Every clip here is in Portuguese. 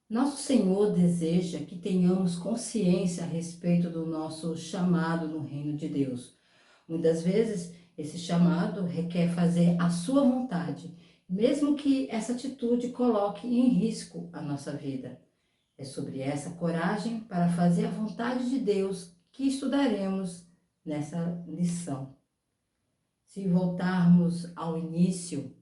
Nosso Senhor deseja que tenhamos consciência a respeito do nosso chamado no reino de Deus. Muitas vezes, esse chamado requer fazer a sua vontade, mesmo que essa atitude coloque em risco a nossa vida. É sobre essa coragem para fazer a vontade de Deus que estudaremos nessa lição. Se voltarmos ao início,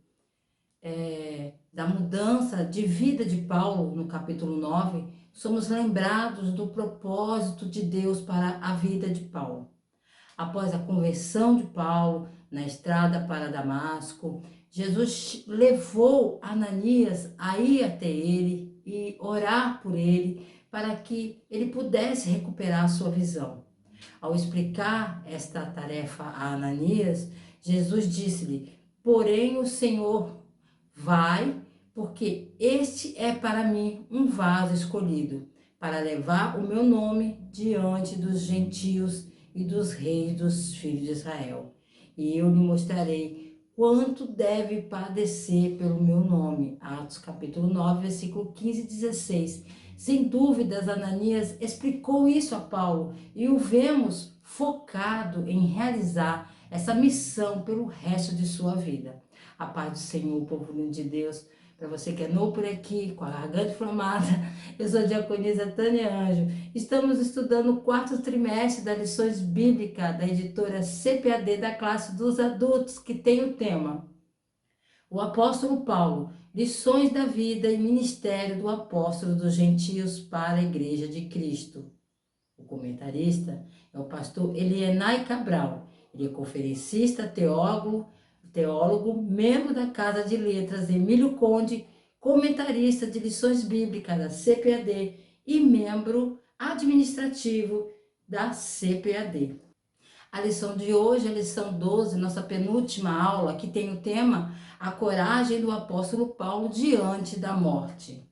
da mudança de vida de Paulo, no capítulo 9, somos lembrados do propósito de Deus para a vida de Paulo. Após a conversão de Paulo na estrada para Damasco, Jesus levou Ananias a ir até ele e orar por ele para que ele pudesse recuperar sua visão. Ao explicar esta tarefa a Ananias, Jesus disse-lhe: Porém, o Senhor vai, porque este é para mim um vaso escolhido, para levar o meu nome diante dos gentios e dos reis dos filhos de Israel. E eu lhe mostrarei quanto deve padecer pelo meu nome. Atos capítulo 9, versículo 15 e 16. Sem dúvidas, Ananias explicou isso a Paulo e o vemos focado em realizar essa missão pelo resto de sua vida. A paz do Senhor, povo lindo de Deus. Para você que é novo por aqui, com a garganta inflamada, eu sou a diaconisa Tânia Anjo. Estamos estudando o quarto trimestre das lições bíblicas da editora CPAD da classe dos adultos, que tem o tema O Apóstolo Paulo, lições da vida e ministério do apóstolo dos gentios para a Igreja de Cristo. O comentarista é o pastor Elienay Cabral. Ele é conferencista, teólogo, membro da Casa de Letras Emílio Conde, comentarista de lições bíblicas da CPAD e membro administrativo da CPAD. A lição de hoje é a lição 12, nossa penúltima aula, que tem o tema A Coragem do Apóstolo Paulo diante da morte.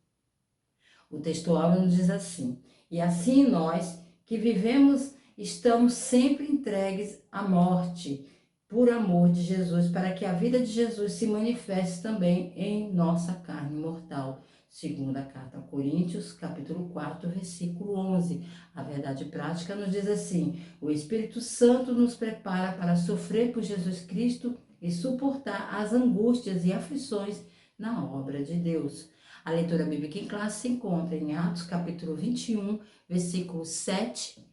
O textual nos diz assim: E assim nós, que vivemos, estamos sempre entregues à morte, por amor de Jesus, para que a vida de Jesus se manifeste também em nossa carne mortal. Segunda carta aos Coríntios, capítulo 4, versículo 11. A verdade prática nos diz assim: o Espírito Santo nos prepara para sofrer por Jesus Cristo e suportar as angústias e aflições na obra de Deus. A leitura bíblica em classe se encontra em Atos capítulo 21, versículos 7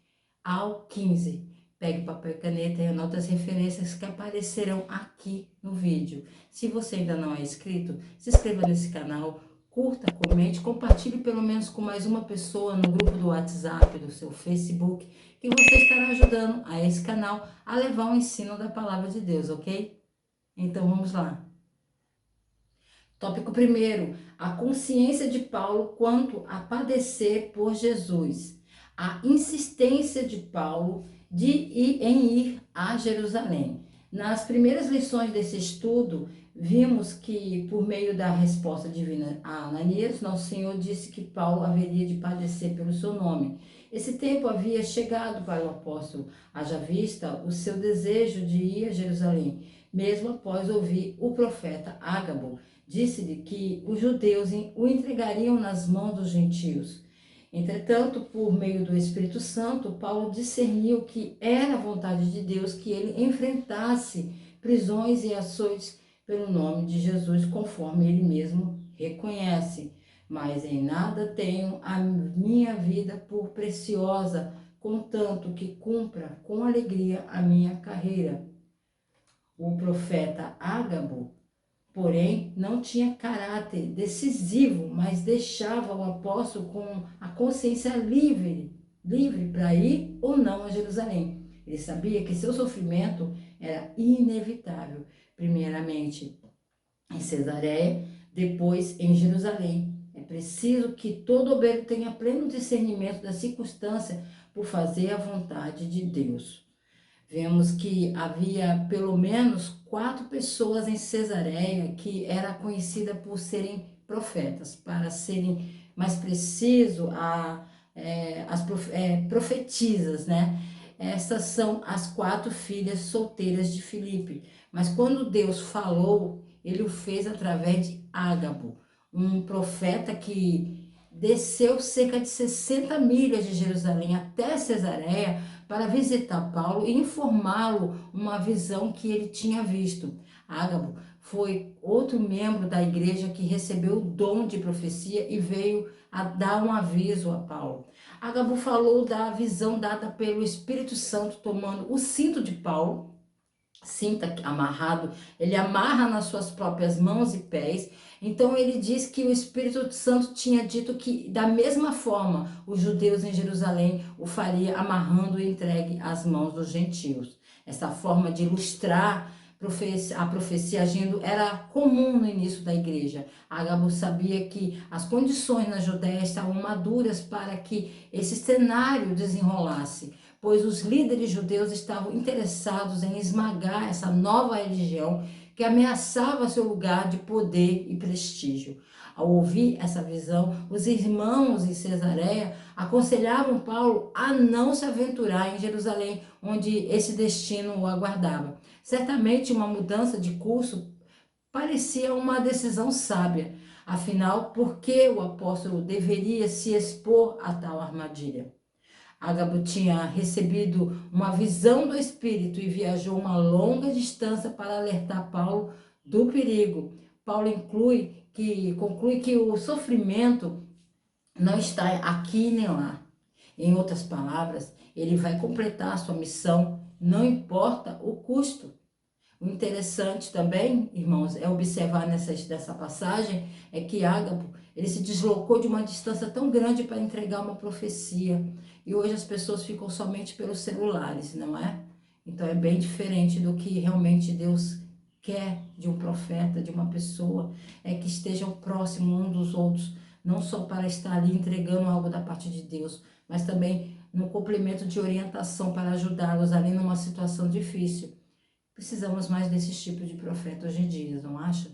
ao 15. Pegue papel e caneta e anote as referências que aparecerão aqui no vídeo. Se você ainda não é inscrito, se inscreva nesse canal, curta, comente, compartilhe pelo menos com mais uma pessoa no grupo do WhatsApp, do seu Facebook, que você estará ajudando a esse canal a levar o ensino da palavra de Deus, ok? Então vamos lá. Tópico 1: a consciência de Paulo quanto a padecer por Jesus. A insistência de Paulo em ir a Jerusalém. Nas primeiras lições desse estudo, vimos que, por meio da resposta divina a Ananias, nosso Senhor disse que Paulo haveria de padecer pelo seu nome. Esse tempo havia chegado para o apóstolo, haja vista o seu desejo de ir a Jerusalém, mesmo após ouvir o profeta Ágabo. Disse-lhe que os judeus o entregariam nas mãos dos gentios. Entretanto, por meio do Espírito Santo, Paulo discerniu que era a vontade de Deus que ele enfrentasse prisões e açoites pelo nome de Jesus, conforme ele mesmo reconhece. Mas em nada tenho a minha vida por preciosa, contanto que cumpra com alegria a minha carreira. O profeta Ágabo, porém, não tinha caráter decisivo, mas deixava o apóstolo com a consciência livre para ir ou não a Jerusalém. Ele sabia que seu sofrimento era inevitável, primeiramente em Cesareia, depois em Jerusalém. É preciso que todo obreiro tenha pleno discernimento da circunstância por fazer a vontade de Deus. Vemos que havia pelo menos 4 pessoas em Cesareia que era conhecida por serem profetas. Para serem mais preciso, as profetisas, né? Essas são as 4 filhas solteiras de Filipe. Mas quando Deus falou, ele o fez através de Ágabo, um profeta que desceu cerca de 60 milhas de Jerusalém até Cesareia para visitar Paulo e informá-lo uma visão que ele tinha visto. Ágabo foi outro membro da igreja que recebeu o dom de profecia e veio a dar um aviso a Paulo. Ágabo falou da visão dada pelo Espírito Santo tomando o cinto de Paulo, cinto amarrado, ele amarra nas suas próprias mãos e pés. Então ele diz que o Espírito Santo tinha dito que da mesma forma os judeus em Jerusalém o faria amarrando e entregue às mãos dos gentios. Essa forma de ilustrar a profecia agindo era comum no início da igreja. Ágabo sabia que as condições na Judéia estavam maduras para que esse cenário desenrolasse, pois os líderes judeus estavam interessados em esmagar essa nova religião que ameaçava seu lugar de poder e prestígio. Ao ouvir essa visão, os irmãos em Cesareia aconselhavam Paulo a não se aventurar em Jerusalém, onde esse destino o aguardava. Certamente uma mudança de curso parecia uma decisão sábia. Afinal, por que o apóstolo deveria se expor a tal armadilha? Ágabo tinha recebido uma visão do Espírito e viajou uma longa distância para alertar Paulo do perigo. Paulo conclui que o sofrimento não está aqui nem lá. Em outras palavras, ele vai completar a sua missão, não importa o custo. O interessante também, irmãos, é observar nessa passagem, é que Ágabo, ele se deslocou de uma distância tão grande para entregar uma profecia. E hoje as pessoas ficam somente pelos celulares, não é? Então é bem diferente do que realmente Deus quer de um profeta, de uma pessoa, é que estejam próximos um dos outros, não só para estar ali entregando algo da parte de Deus, mas também no complemento de orientação para ajudá-los ali numa situação difícil. Precisamos mais desse tipo de profeta hoje em dia, não acha?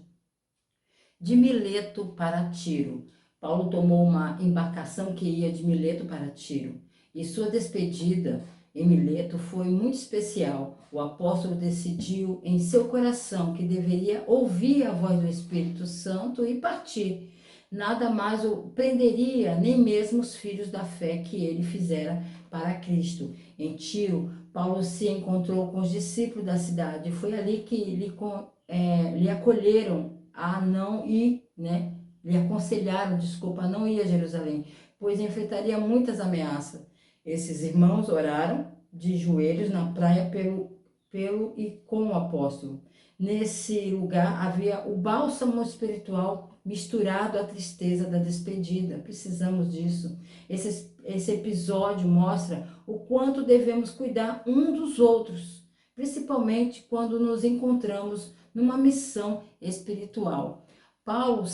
De Mileto para Tiro. Paulo tomou uma embarcação que ia de Mileto para Tiro. E sua despedida em Mileto foi muito especial. O apóstolo decidiu em seu coração que deveria ouvir a voz do Espírito Santo e partir. Nada mais o prenderia, nem mesmo os filhos da fé que ele fizera para Cristo. Em Tiro, Paulo se encontrou com os discípulos da cidade. Foi ali que lhe acolheram a não ir, né? Lhe aconselharam, desculpa, a não ir a Jerusalém, pois enfrentaria muitas ameaças. Esses irmãos oraram de joelhos na praia pelo e com o apóstolo. Nesse lugar havia o bálsamo espiritual misturado à tristeza da despedida. Precisamos disso. Esse episódio mostra o quanto devemos cuidar um dos outros, principalmente quando nos encontramos numa missão espiritual. Paulo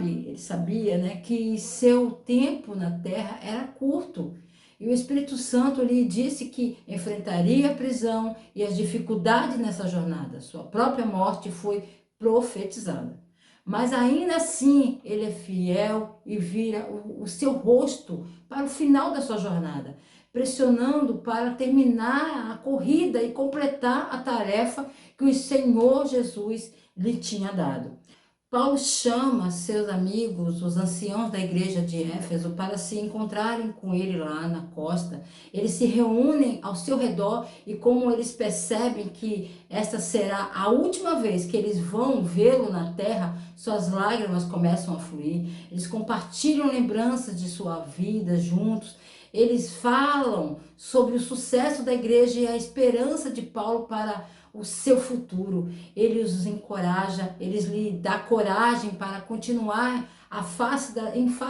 ele sabia, né, que seu tempo na terra era curto. E o Espírito Santo lhe disse que enfrentaria a prisão e as dificuldades nessa jornada. Sua própria morte foi profetizada. Mas ainda assim, ele é fiel e vira o seu rosto para o final da sua jornada, pressionando para terminar a corrida e completar a tarefa que o Senhor Jesus lhe tinha dado. Paulo chama seus amigos, os anciãos da igreja de Éfeso, para se encontrarem com ele lá na costa. Eles se reúnem ao seu redor e, como eles percebem que esta será a última vez que eles vão vê-lo na terra, suas lágrimas começam a fluir. Eles compartilham lembranças de sua vida juntos. Eles falam sobre o sucesso da igreja e a esperança de Paulo para o seu futuro. Ele os encoraja, eles lhe dá coragem para continuar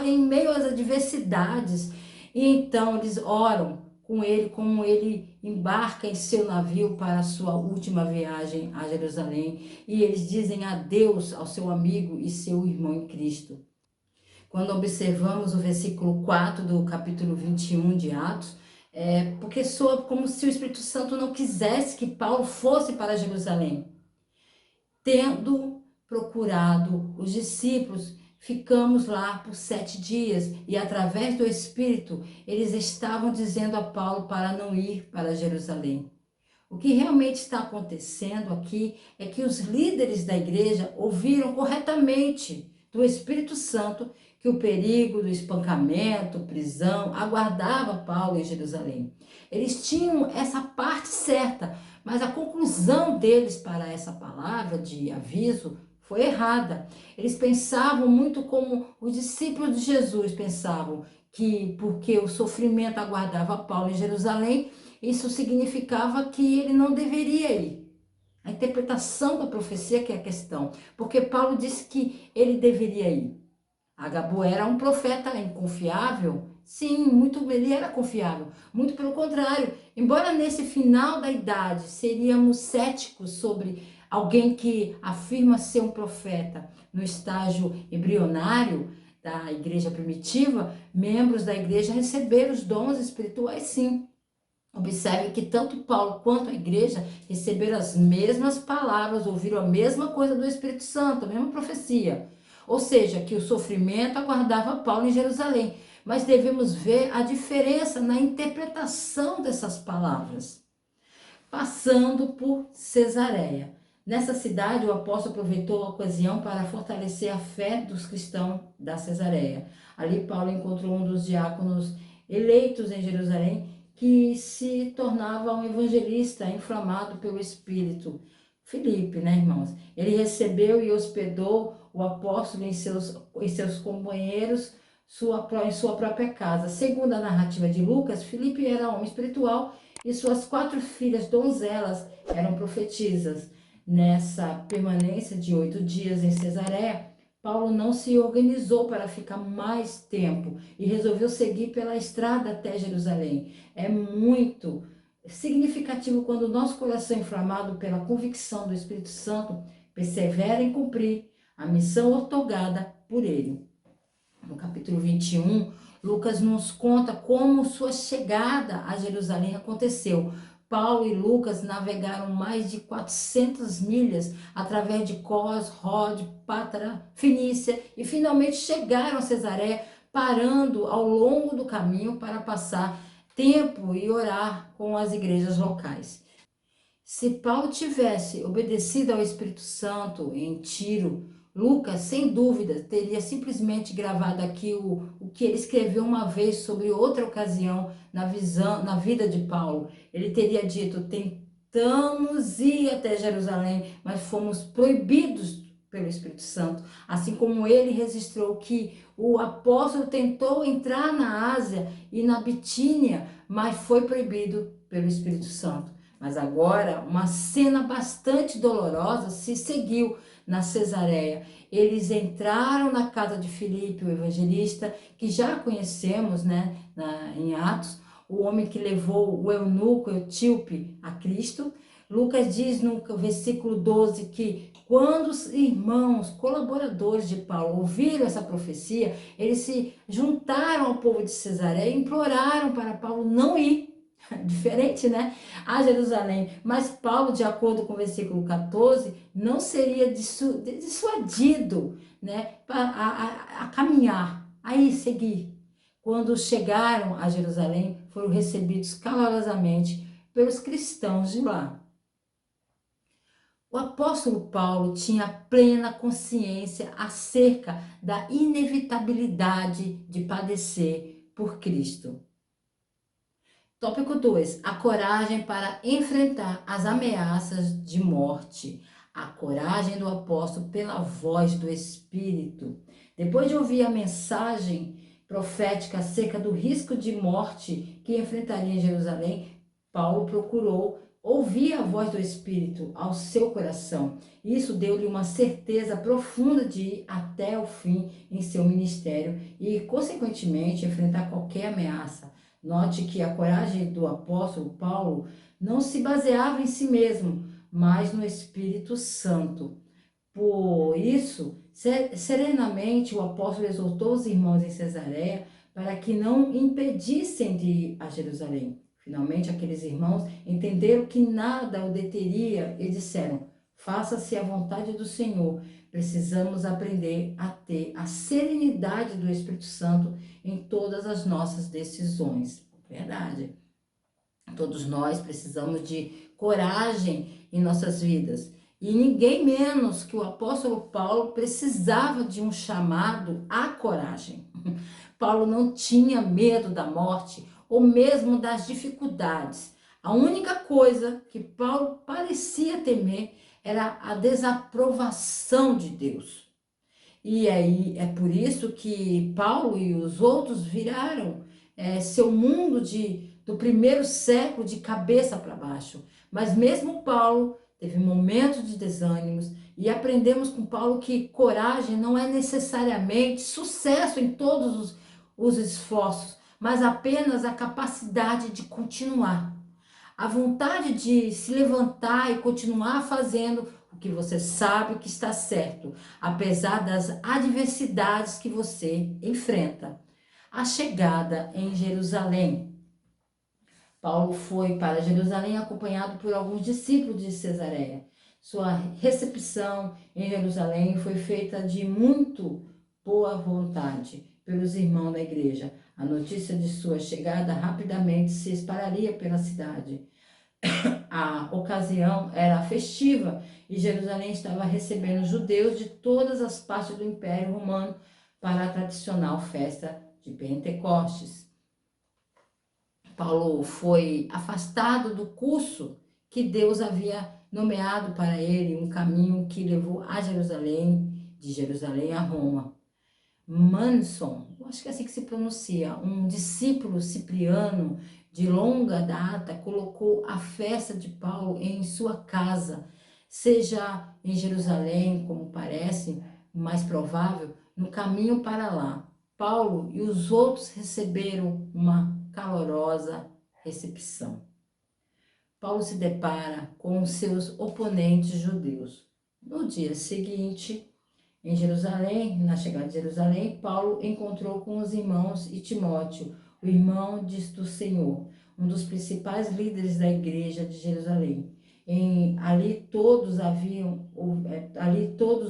em meio às adversidades. E então eles oram com ele, como ele embarca em seu navio para a sua última viagem a Jerusalém. E eles dizem adeus ao seu amigo e seu irmão em Cristo. Quando observamos o versículo 4 do capítulo 21 de Atos, porque soa como se o Espírito Santo não quisesse que Paulo fosse para Jerusalém. Tendo procurado os discípulos, ficamos lá por 7 dias e através do Espírito eles estavam dizendo a Paulo para não ir para Jerusalém. O que realmente está acontecendo aqui é que os líderes da igreja ouviram corretamente do Espírito Santo que o perigo do espancamento, prisão, aguardava Paulo em Jerusalém. Eles tinham essa parte certa, mas a conclusão deles para essa palavra de aviso foi errada. Eles pensavam muito como os discípulos de Jesus pensavam, que porque o sofrimento aguardava Paulo em Jerusalém, isso significava que ele não deveria ir. A interpretação da profecia que é a questão, porque Paulo disse que ele deveria ir. Agabo era um profeta inconfiável? Sim, muito, ele era confiável. Muito pelo contrário, embora nesse final da idade seríamos céticos sobre alguém que afirma ser um profeta no estágio embrionário da igreja primitiva, membros da igreja receberam os dons espirituais, sim. Observe que tanto Paulo quanto a igreja receberam as mesmas palavras, ouviram a mesma coisa do Espírito Santo, a mesma profecia. Ou seja, que o sofrimento aguardava Paulo em Jerusalém. Mas devemos ver a diferença na interpretação dessas palavras. Passando por Cesareia. Nessa cidade, o apóstolo aproveitou a ocasião para fortalecer a fé dos cristãos da Cesareia. Ali, Paulo encontrou um dos diáconos eleitos em Jerusalém, que se tornava um evangelista inflamado pelo Espírito. Filipe, né, irmãos? Ele recebeu e hospedou o apóstolo em seus companheiros em sua própria casa. Segundo a narrativa de Lucas, Filipe era homem espiritual e suas 4 filhas donzelas eram profetisas. Nessa permanência de 8 dias em Cesareia, Paulo não se organizou para ficar mais tempo e resolveu seguir pela estrada até Jerusalém. É muito significativo quando o nosso coração, inflamado pela convicção do Espírito Santo, persevera em cumprir a missão outorgada por ele. No capítulo 21, Lucas nos conta como sua chegada a Jerusalém aconteceu. Paulo e Lucas navegaram mais de 400 milhas através de Cos, Rode, Pátara, Fenícia e finalmente chegaram a Cesareia, parando ao longo do caminho para passar tempo e orar com as igrejas locais. Se Paulo tivesse obedecido ao Espírito Santo em Tiro, Lucas, sem dúvida, teria simplesmente gravado aqui o que ele escreveu uma vez sobre outra ocasião na vida de Paulo. Ele teria dito: tentamos ir até Jerusalém, mas fomos proibidos pelo Espírito Santo. Assim como ele registrou que o apóstolo tentou entrar na Ásia e na Bitínia, mas foi proibido pelo Espírito Santo. Mas agora, uma cena bastante dolorosa se seguiu na Cesareia. Eles entraram na casa de Filipe, o evangelista, que já conhecemos, né, em Atos, o homem que levou o eunuco etíope a Cristo. Lucas diz no versículo 12 que quando os irmãos, colaboradores de Paulo, ouviram essa profecia, eles se juntaram ao povo de Cesareia e imploraram para Paulo não ir. Diferente, né? A Jerusalém. Mas Paulo, de acordo com o versículo 14, não seria dissuadido, né, a caminhar, a ir seguir. Quando chegaram a Jerusalém, foram recebidos calorosamente pelos cristãos de lá. O apóstolo Paulo tinha plena consciência acerca da inevitabilidade de padecer por Cristo. Tópico 2. A coragem para enfrentar as ameaças de morte. A coragem do apóstolo pela voz do Espírito. Depois de ouvir a mensagem profética acerca do risco de morte que enfrentaria em Jerusalém, Paulo procurou ouvir a voz do Espírito ao seu coração. Isso deu-lhe uma certeza profunda de ir até o fim em seu ministério e, consequentemente, enfrentar qualquer ameaça. Note que a coragem do apóstolo Paulo não se baseava em si mesmo, mas no Espírito Santo. Por isso, serenamente o apóstolo exortou os irmãos em Cesareia para que não impedissem de ir a Jerusalém. Finalmente, aqueles irmãos entenderam que nada o deteria e disseram: faça-se a vontade do Senhor. Precisamos aprender a ter a serenidade do Espírito Santo em todas as nossas decisões. Verdade. Todos nós precisamos de coragem em nossas vidas. E ninguém menos que o apóstolo Paulo precisava de um chamado à coragem. Paulo não tinha medo da morte ou mesmo das dificuldades. A única coisa que Paulo parecia temer era a desaprovação de Deus. E aí é por isso que Paulo e os outros viraram seu mundo do primeiro século de cabeça para baixo. Mas mesmo Paulo teve momentos de desânimos e aprendemos com Paulo que coragem não é necessariamente sucesso em todos os esforços, mas apenas a capacidade de continuar. A vontade de se levantar e continuar fazendo o que você sabe que está certo, apesar das adversidades que você enfrenta. A chegada em Jerusalém. Paulo foi para Jerusalém acompanhado por alguns discípulos de Cesareia. Sua recepção em Jerusalém foi feita de muito boa vontade pelos irmãos da igreja. A notícia de sua chegada rapidamente se espalharia pela cidade. A ocasião era festiva e Jerusalém estava recebendo judeus de todas as partes do Império Romano para a tradicional festa de Pentecostes. Paulo foi afastado do curso que Deus havia nomeado para ele, um caminho que levou a Jerusalém, de Jerusalém a Roma. Manson, eu acho que é assim que se pronuncia, um discípulo cipriano de longa data, colocou a festa de Paulo em sua casa, seja em Jerusalém, como parece, o mais provável, no caminho para lá. Paulo e os outros receberam uma calorosa recepção. Paulo se depara com os seus oponentes judeus. No dia seguinte, em Jerusalém, na chegada de Jerusalém, Paulo encontrou com os irmãos e Timóteo, o irmão do Senhor, um dos principais líderes da igreja de Jerusalém. Ali todos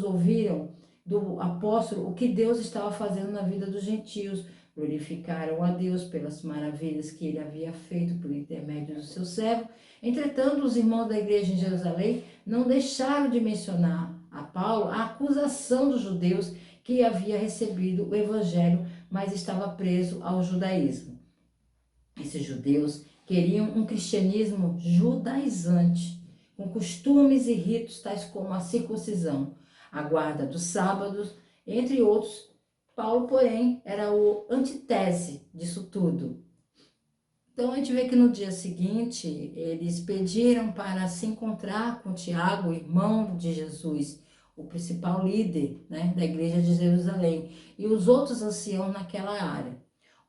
ouviram do apóstolo o que Deus estava fazendo na vida dos gentios, glorificaram a Deus pelas maravilhas que ele havia feito por intermédio do seu servo. Entretanto, os irmãos da igreja em Jerusalém não deixaram de mencionar a Paulo a acusação dos judeus que havia recebido o evangelho, mas estava preso ao judaísmo. Esses judeus queriam um cristianismo judaizante, com costumes e ritos tais como a circuncisão, a guarda dos sábados, entre outros. Paulo, porém, era o antítese disso tudo. Então, a gente vê que no dia seguinte, eles pediram para se encontrar com Tiago, irmão de Jesus, o principal líder, né, da igreja de Jerusalém, e os outros anciãos naquela área.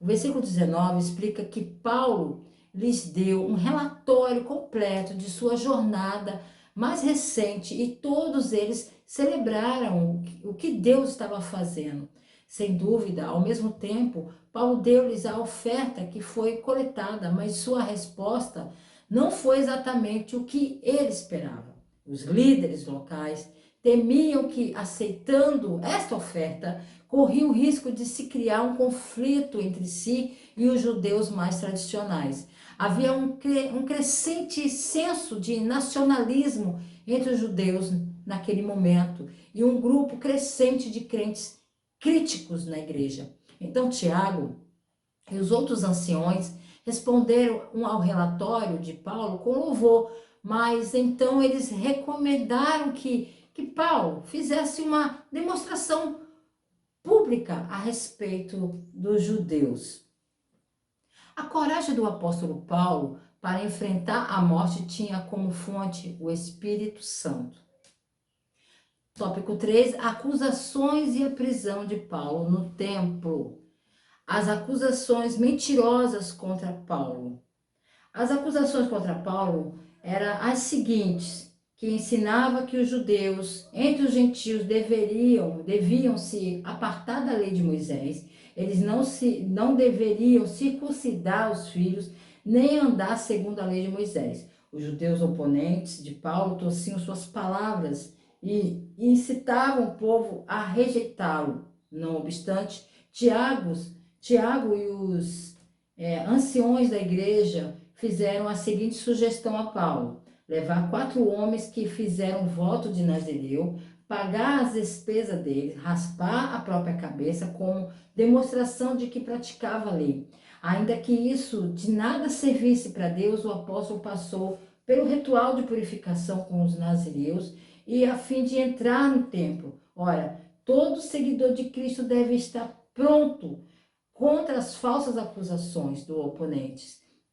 O versículo 19 explica que Paulo lhes deu um relatório completo de sua jornada mais recente e todos eles celebraram o que Deus estava fazendo. Sem dúvida, ao mesmo tempo, Paulo deu-lhes a oferta que foi coletada, mas sua resposta não foi exatamente o que ele esperava. Os líderes locais temiam que, aceitando esta oferta, corria o risco de se criar um conflito entre si e os judeus mais tradicionais. Havia um crescente senso de nacionalismo entre os judeus naquele momento e um grupo crescente de crentes críticos na igreja. Então, Tiago e os outros anciões responderam ao relatório de Paulo com louvor, mas então eles recomendaram que Paulo fizesse uma demonstração pública a respeito dos judeus. A coragem do apóstolo Paulo para enfrentar a morte tinha como fonte o Espírito Santo. Tópico 3, acusações e a prisão de Paulo no templo. As acusações mentirosas contra Paulo. As acusações contra Paulo eram as seguintes, que ensinava que os judeus, entre os gentios, deviam se apartar da lei de Moisés, eles não deveriam circuncidar os filhos, nem andar segundo a lei de Moisés. Os judeus oponentes de Paulo torciam suas palavras e incitavam o povo a rejeitá-lo. Não obstante, Tiago e os anciões da igreja fizeram a seguinte sugestão a Paulo: levar 4 homens que fizeram voto de Nazireu, pagar as despesas deles, raspar a própria cabeça como demonstração de que praticava a lei. Ainda que isso de nada servisse para Deus, o apóstolo passou pelo ritual de purificação com os nazireus e a fim de entrar no templo. Ora, todo seguidor de Cristo deve estar pronto contra as falsas acusações do oponente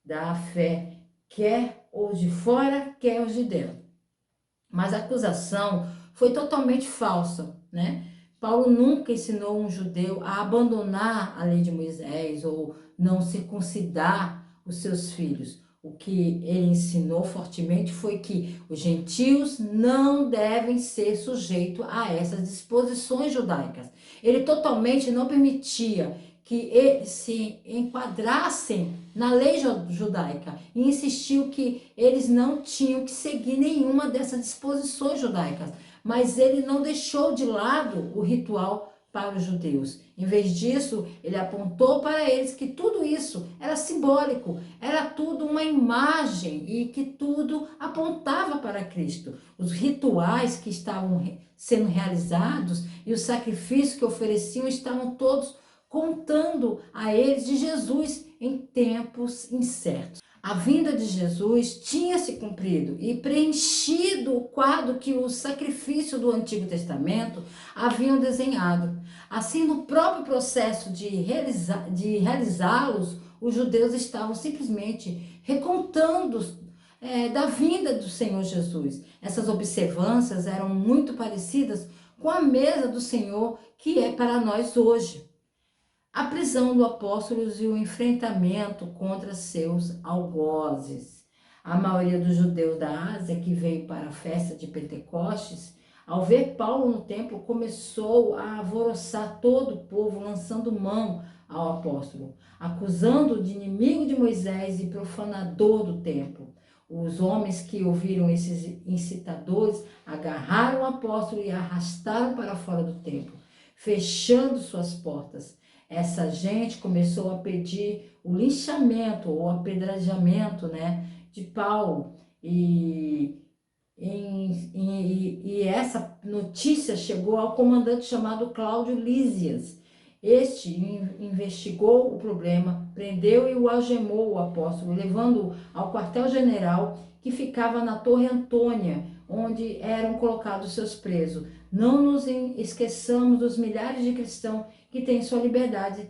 da fé, quer os de fora, quer os de dentro. Mas a acusação foi totalmente falsa, né? Paulo nunca ensinou um judeu a abandonar a lei de Moisés ou não circuncidar os seus filhos. O que ele ensinou fortemente foi que os gentios não devem ser sujeitos a essas disposições judaicas. Ele totalmente não permitia que eles se enquadrassem na lei judaica e insistiu que eles não tinham que seguir nenhuma dessas disposições judaicas. Mas ele não deixou de lado o ritual para os judeus. Em vez disso, ele apontou para eles que tudo isso era simbólico, era tudo uma imagem e que tudo apontava para Cristo. Os rituais que estavam sendo realizados e os sacrifícios que ofereciam estavam todos contando a eles de Jesus em tempos incertos. A vinda de Jesus tinha se cumprido e preenchido o quadro que os sacrifícios do Antigo Testamento haviam desenhado. Assim, no próprio processo de realizá-los, os judeus estavam simplesmente recontando da vinda do Senhor Jesus. Essas observâncias eram muito parecidas com a mesa do Senhor que é para nós hoje. A prisão do apóstolo e o enfrentamento contra seus algozes. A maioria dos judeus da Ásia que veio para a festa de Pentecostes, ao ver Paulo no templo, começou a alvoroçar todo o povo, lançando mão ao apóstolo, acusando-o de inimigo de Moisés e profanador do templo. Os homens que ouviram esses incitadores agarraram o apóstolo e arrastaram para fora do templo, fechando suas portas. Essa gente começou a pedir o linchamento ou apedrejamento, né, de Paulo. E essa notícia chegou ao comandante chamado Cláudio Lísias. Este investigou o problema, prendeu e o algemou o apóstolo, levando-o ao quartel-general que ficava na Torre Antônia, onde eram colocados seus presos. Não nos esqueçamos dos milhares de cristãos que têm sua liberdade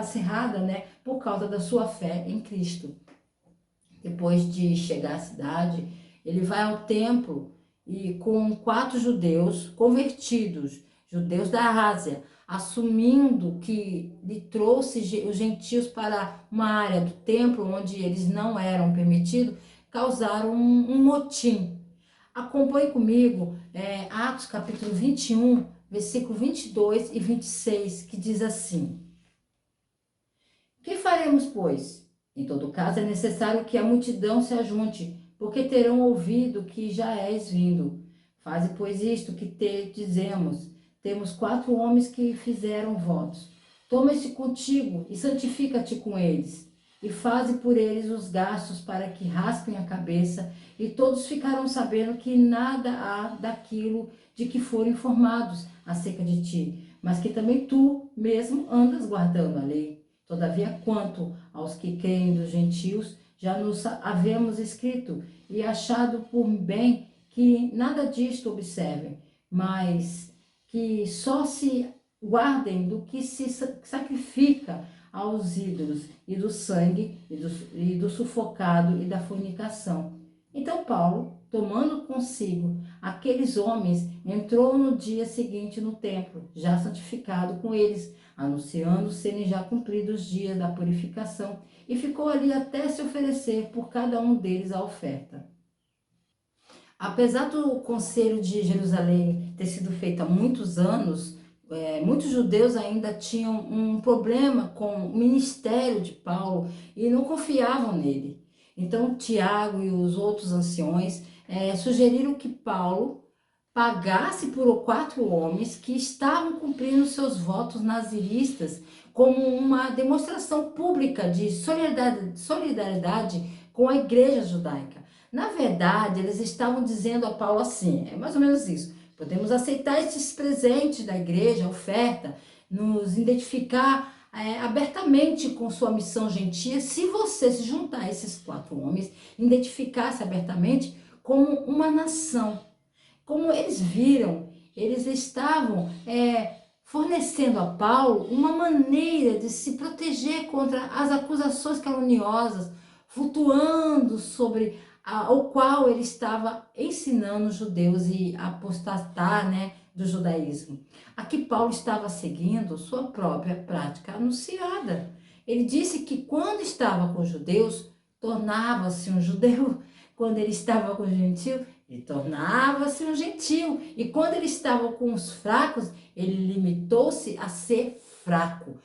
cerrada, né, por causa da sua fé em Cristo. Depois de chegar à cidade, ele vai ao templo e com 4 judeus convertidos, judeus da Ásia, assumindo que lhe trouxe os gentios para uma área do templo onde eles não eram permitidos, causaram um motim. Acompanhe comigo Atos capítulo 21, versículo 22 e 26, que diz assim: Que faremos, pois? Em todo caso, é necessário que a multidão se ajunte, porque terão ouvido que já és vindo. Faze, pois, isto que te dizemos. Temos 4 homens que fizeram votos. Toma-te contigo e santifica-te com eles. E faze por eles os gastos para que raspem a cabeça, e todos ficarão sabendo que nada há daquilo de que foram informados acerca de ti, mas que também tu mesmo andas guardando a lei. Todavia, quanto aos que creem dos gentios, já nos havemos escrito e achado por bem que nada disto observem, mas que só se guardem do que se sacrifica aos ídolos, e do sangue, e do sufocado, e da fornicação. Então Paulo, tomando consigo aqueles homens, entrou no dia seguinte no templo, já santificado com eles, anunciando serem já cumpridos os dias da purificação, e ficou ali até se oferecer por cada um deles a oferta. Apesar do Conselho de Jerusalém ter sido feito há muitos anos, muitos judeus ainda tinham um problema com o ministério de Paulo e não confiavam nele. Então, Tiago e os outros anciões sugeriram que Paulo pagasse por 4 homens que estavam cumprindo seus votos naziristas como uma demonstração pública de solidariedade com a igreja judaica. Na verdade, eles estavam dizendo a Paulo assim, é mais ou menos isso: podemos aceitar esses presentes da igreja, a oferta, nos identificar abertamente com sua missão gentia, se você se juntar a esses 4 homens, identificar-se abertamente como uma nação. Como eles viram, eles estavam fornecendo a Paulo uma maneira de se proteger contra as acusações caluniosas, flutuando sobre o qual ele estava ensinando os judeus e apostatar, né, do judaísmo. Aqui Paulo estava seguindo sua própria prática anunciada. Ele disse que quando estava com os judeus, tornava-se um judeu. Quando ele estava com os gentios, ele tornava-se um gentil. E quando ele estava com os fracos, ele limitou-se a ser fraco.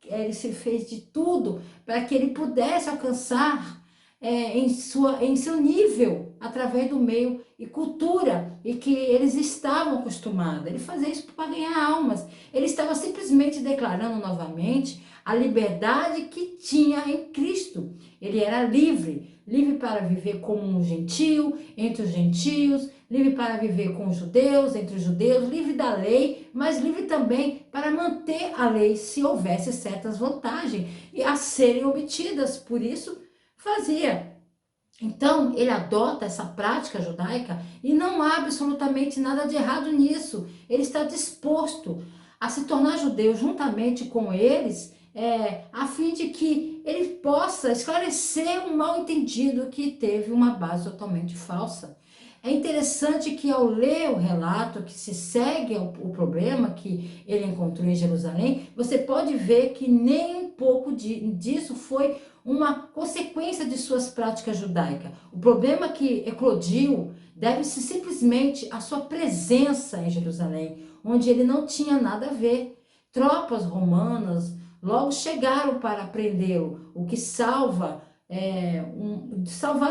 Ele se fez de tudo para que ele pudesse alcançar em seu nível, através do meio e cultura, e que eles estavam acostumados. Ele fazia isso para ganhar almas. Ele estava simplesmente declarando novamente a liberdade que tinha em Cristo. Ele era livre, livre para viver como um gentio, entre os gentios, livre para viver com os judeus, entre os judeus, livre da lei, mas livre também para manter a lei se houvesse certas vantagens a serem obtidas. Por isso, fazia. Então, ele adota essa prática judaica e não há absolutamente nada de errado nisso. Ele está disposto a se tornar judeu juntamente com eles, a fim de que ele possa esclarecer um mal-entendido que teve uma base totalmente falsa. É interessante que ao ler o relato que se segue o problema que ele encontrou em Jerusalém, você pode ver que nem um pouco disso foi uma consequência de suas práticas judaicas. O problema que eclodiu deve-se simplesmente à sua presença em Jerusalém, onde ele não tinha nada a ver. Tropas romanas logo chegaram para prendê-lo, o que salvar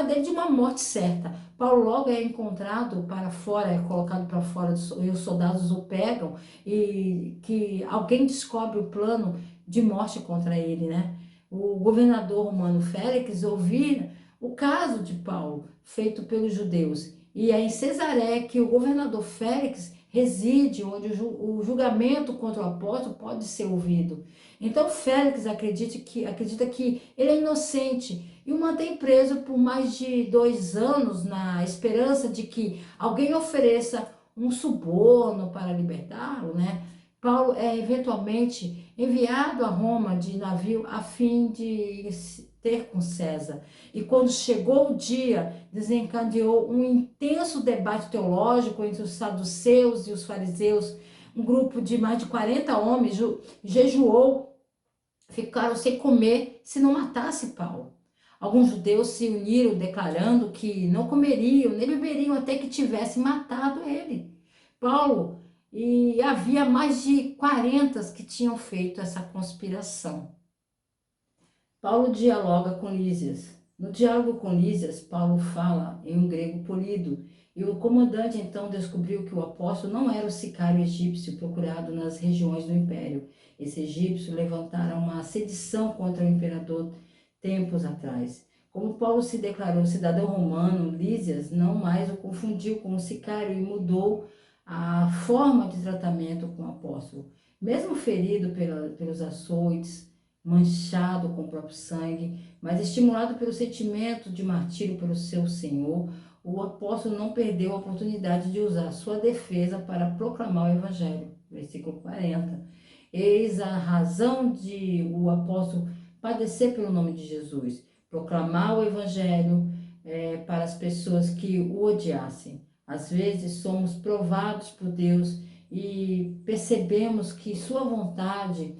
dele de uma morte certa. Paulo logo é encontrado para fora, é colocado para fora, e os soldados o pegam, e que alguém descobre o plano de morte contra ele, né? O governador romano Félix ouvir o caso de Paulo, feito pelos judeus, e é em Cesareia que o governador Félix reside, onde o julgamento contra o apóstolo pode ser ouvido. Então Félix acredita que ele é inocente e o mantém preso por mais de 2 anos, na esperança de que alguém ofereça um suborno para libertá-lo, né? Paulo é eventualmente enviado a Roma de navio a fim de ter com César. E quando chegou o dia, desencadeou um intenso debate teológico entre os saduceus e os fariseus. Um grupo de mais de 40 homens jejuou, ficaram sem comer se não matasse Paulo. Alguns judeus se uniram declarando que não comeriam nem beberiam até que tivesse matado ele, Paulo, e havia mais de 40 que tinham feito essa conspiração. Paulo dialoga com Lísias. No diálogo com Lísias, Paulo fala em um grego polido, e o comandante então descobriu que o apóstolo não era o sicário egípcio procurado nas regiões do império. Esse egípcio levantara uma sedição contra o imperador tempos atrás. Como Paulo se declarou cidadão romano, Lísias não mais o confundiu com o sicário e mudou a forma de tratamento com o apóstolo. Mesmo ferido pelos açoites, manchado com o próprio sangue, mas estimulado pelo sentimento de martírio pelo seu Senhor, o apóstolo não perdeu a oportunidade de usar sua defesa para proclamar o evangelho. Versículo 40. Eis a razão de o apóstolo padecer pelo nome de Jesus, proclamar o evangelho para as pessoas que o odiassem. Às vezes somos provados por Deus e percebemos que sua vontade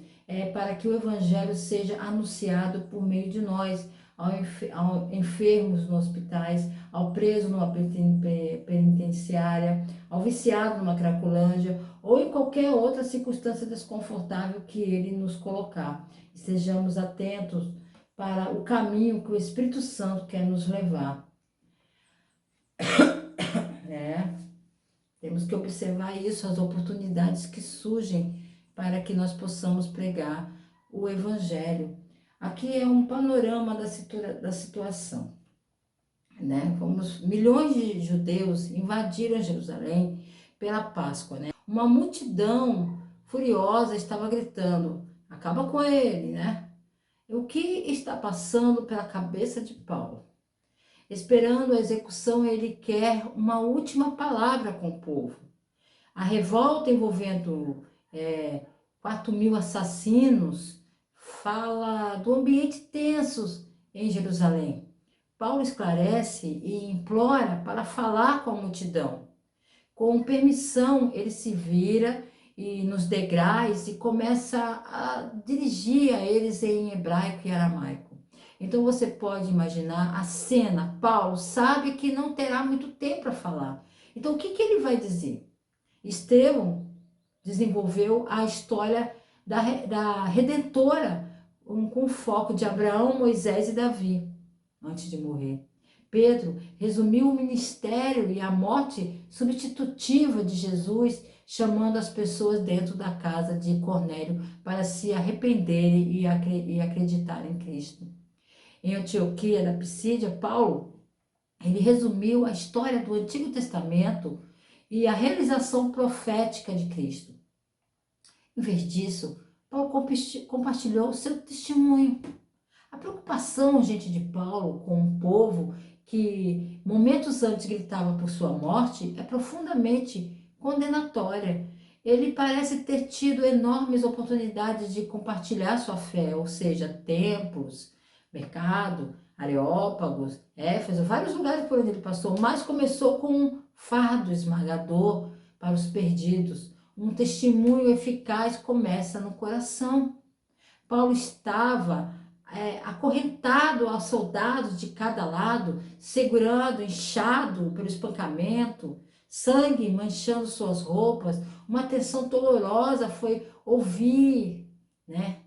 para que o evangelho seja anunciado por meio de nós, ao enfermos nos hospitais, ao preso numa penitenciária, ao viciado numa cracolândia, ou em qualquer outra circunstância desconfortável que ele nos colocar. Estejamos atentos para o caminho que o Espírito Santo quer nos levar. Temos que observar isso, as oportunidades que surgem para que nós possamos pregar o evangelho. Aqui é um panorama da situação. né? Milhões de judeus invadiram Jerusalém pela Páscoa, né? Uma multidão furiosa estava gritando: acaba com ele, né? O que está passando pela cabeça de Paulo? Esperando a execução, ele quer uma última palavra com o povo. A revolta envolvendo 4.000 assassinos fala do ambiente tenso em Jerusalém. Paulo esclarece e implora para falar com a multidão. Com permissão, ele se vira e nos degraus e começa a dirigir a eles em hebraico e aramaico. Então você pode imaginar a cena. Paulo sabe que não terá muito tempo para falar. Então o que ele vai dizer? Estevão desenvolveu a história da Redentora, com foco de Abraão, Moisés e Davi, antes de morrer. Pedro resumiu o ministério e a morte substitutiva de Jesus, chamando as pessoas dentro da casa de Cornélio para se arrependerem e acreditar em Cristo. Em Antioquia da Pisídia, Paulo, ele resumiu a história do Antigo Testamento e a realização profética de Cristo. Em vez disso, Paulo compartilhou o seu testemunho. A preocupação, gente, de Paulo com o povo que momentos antes gritava por sua morte é profundamente condenatória. Ele parece ter tido enormes oportunidades de compartilhar sua fé, ou seja, templos, mercado, Areópagos, Éfeso, vários lugares por onde ele passou, mas começou com um fardo esmagador para os perdidos. Um testemunho eficaz começa no coração. Paulo estava acorrentado aos soldados de cada lado, segurado, inchado pelo espancamento, sangue manchando suas roupas. Uma tensão dolorosa foi ouvir, né?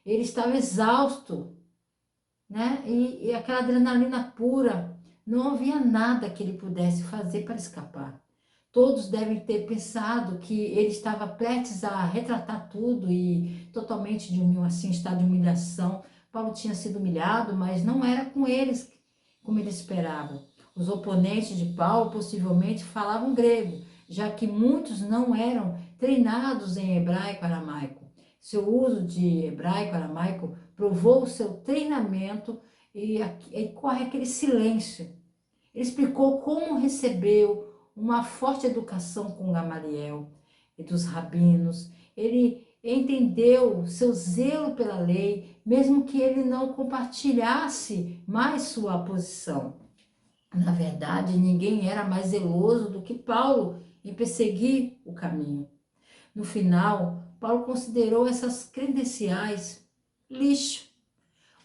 Ele estava exausto, né? E aquela adrenalina pura. Não havia nada que ele pudesse fazer para escapar. Todos devem ter pensado que ele estava prestes a retratar tudo e totalmente assim, em estado de humilhação. Paulo tinha sido humilhado, mas não era com eles como ele esperava. Os oponentes de Paulo possivelmente falavam grego, já que muitos não eram treinados em hebraico e aramaico. Seu uso de hebraico e aramaico provou o seu treinamento e corre aquele silêncio. Ele explicou como recebeu uma forte educação com Gamaliel e dos rabinos. Ele entendeu seu zelo pela lei, mesmo que ele não compartilhasse mais sua posição. Na verdade, ninguém era mais zeloso do que Paulo em perseguir o caminho. No final, Paulo considerou essas credenciais lixo.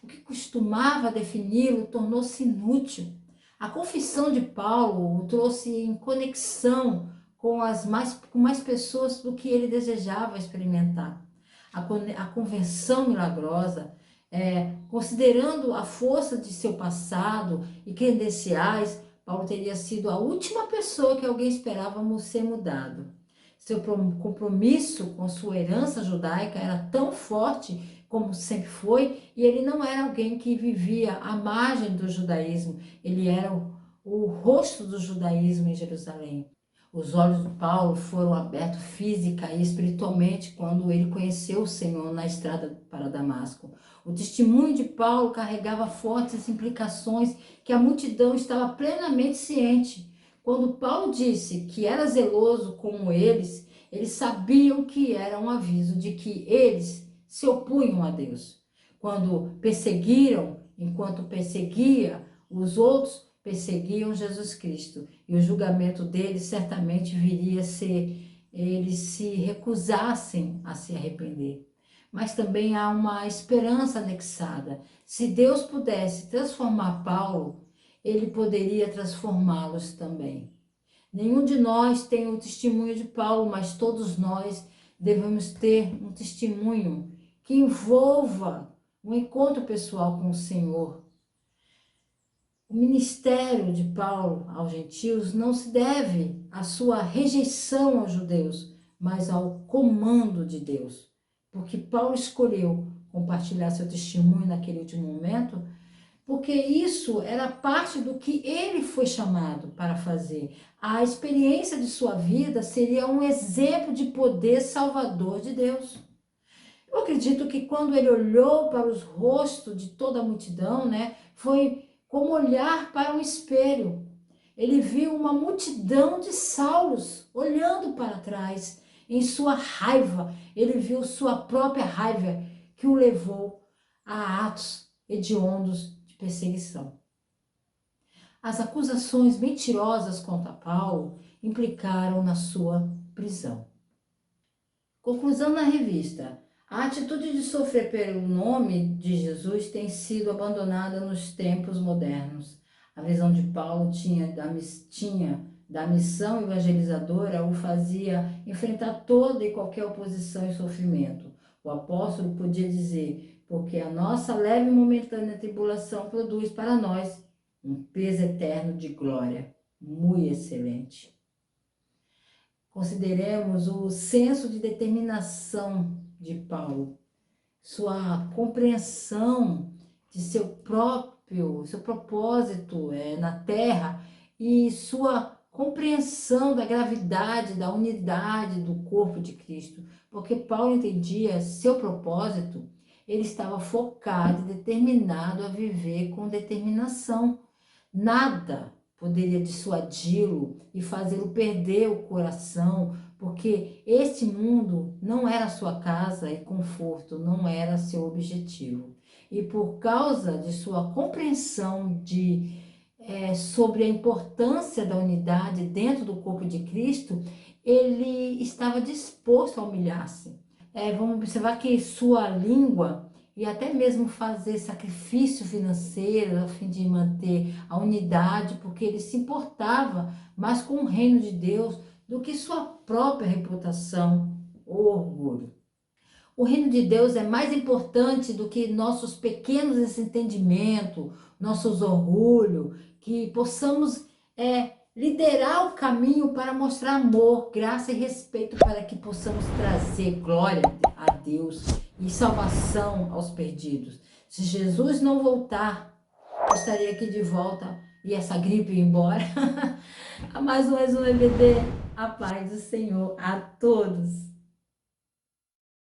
O que costumava defini-lo tornou-se inútil. A confissão de Paulo o trouxe em conexão com mais pessoas do que ele desejava experimentar. A convenção milagrosa, considerando a força de seu passado e credenciais, Paulo teria sido a última pessoa que alguém esperava ser mudado. Seu compromisso com sua herança judaica era tão forte como sempre foi, e ele não era alguém que vivia à margem do judaísmo, ele era o rosto do judaísmo em Jerusalém. Os olhos de Paulo foram abertos física e espiritualmente quando ele conheceu o Senhor na estrada para Damasco. O testemunho de Paulo carregava fortes implicações que a multidão estava plenamente ciente. Quando Paulo disse que era zeloso como eles sabiam que era um aviso de que eles se opunham a Deus. Quando perseguiram, enquanto perseguia os outros, perseguiam Jesus Cristo. E o julgamento deles certamente viria se eles se recusassem a se arrepender. Mas também há uma esperança anexada. Se Deus pudesse transformar Paulo, ele poderia transformá-los também. Nenhum de nós tem o testemunho de Paulo, mas todos nós devemos ter um testemunho que envolva um encontro pessoal com o Senhor. O ministério de Paulo aos gentios não se deve à sua rejeição aos judeus, mas ao comando de Deus. Porque Paulo escolheu compartilhar seu testemunho naquele último momento, porque isso era parte do que ele foi chamado para fazer. A experiência de sua vida seria um exemplo de poder salvador de Deus. Eu acredito que quando ele olhou para os rostos de toda a multidão, né, foi como olhar para um espelho. Ele viu uma multidão de Saulos olhando para trás. Em sua raiva, ele viu sua própria raiva que o levou a atos hediondos de perseguição. As acusações mentirosas contra Paulo implicaram na sua prisão. Conclusão na revista. A atitude de sofrer pelo nome de Jesus tem sido abandonada nos tempos modernos. A visão de Paulo tinha da missão evangelizadora o fazia enfrentar toda e qualquer oposição e sofrimento. O apóstolo podia dizer, porque a nossa leve e momentânea tribulação produz para nós um peso eterno de glória, muito excelente. Consideremos o senso de determinação de Paulo, sua compreensão de seu propósito na terra e sua compreensão da gravidade, da unidade do corpo de Cristo, porque Paulo entendia seu propósito, ele estava focado e determinado a viver com determinação. Nada poderia dissuadi-lo e fazê-lo perder o coração, porque este mundo não era sua casa e conforto, não era seu objetivo. E por causa de sua compreensão sobre a importância da unidade dentro do corpo de Cristo, ele estava disposto a humilhar-se. Vamos observar que sua língua e até mesmo fazer sacrifício financeiro a fim de manter a unidade, porque ele se importava mais com o reino de Deus do que sua própria reputação ou orgulho. O reino de Deus é mais importante do que nossos pequenos desentendimentos, nossos orgulhos, que possamos liderar o caminho para mostrar amor, graça e respeito para que possamos trazer glória a Deus e salvação aos perdidos. Se Jesus não voltar, eu estaria aqui de volta e essa gripe ir embora. A mais um EBD, a paz do Senhor a todos.